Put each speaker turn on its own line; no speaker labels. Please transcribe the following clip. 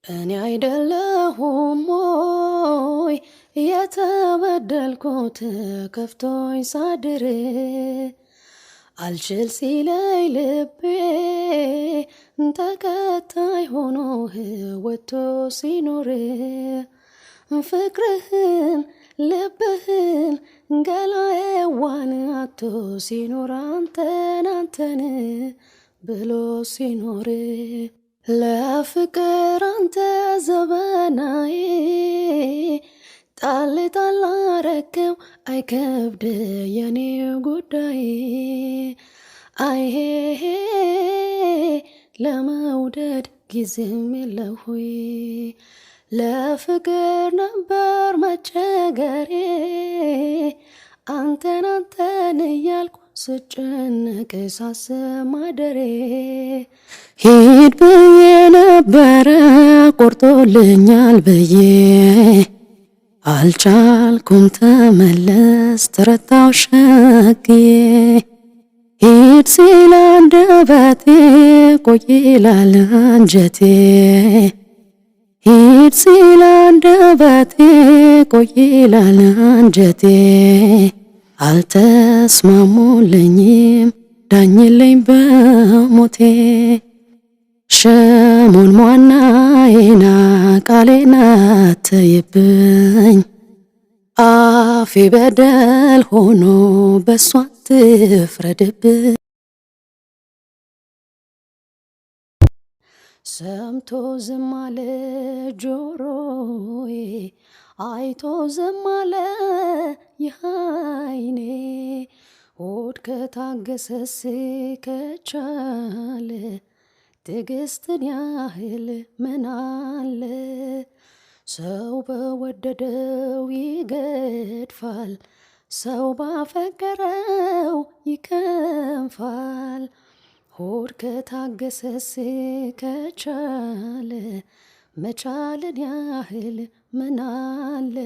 እኔ አይደለሁም ሞይ የተበደልኩት ከፍቶኝ ሳድር አልችል ሲለይ ልቤ ተከታይ ሆኖ ወጥቶ ሲኖር ፍቅርህን ልብህን ገላዬዋን አቶ ሲኖር አንተን ብሎ ሲኖር ለፍቅር አንተ ዘበናዬ ጣል ጣል አረከው አይከብድ የኔ ጉዳይ አይሄ ለመውደድ ጊዜም የለሁይ ለፍቅር ነበር መቸገሬ አንተን እያልኩ ስጨነቅ ሳሰማደሬ ሂድ ብዬ ነበረ ቆርጦልኛል ብዬ አልቻልኩም ተመለስ ተረታው ሸክዬ ሂድ ሲል አንደበቴ ቆይ ይላል አንጀቴ ሂድ ሲል አንደበቴ ቆይ ይላል አንጀቴ አልተስማሙልኝም ዳኝልኝ በሞቴ ሸሞን ሟናዬና ቃሌና ተይብኝ አፌ በደል ሆኖ በሷ ትፍረድብኝ ሰምቶ ዝም አለ ጆሮዬ አይቶ ዝም አለ ይህ ዓይኔ ሆድ ከታገሰስ ከቻለ ትዕግስትን ያህል ምን አለ ሰው በወደደው ይገድፋል ሰው ባፈቀረው ይከንፋል ሆድ ከታገሰስ ከቻለ መቻልን ያህል ምን አለ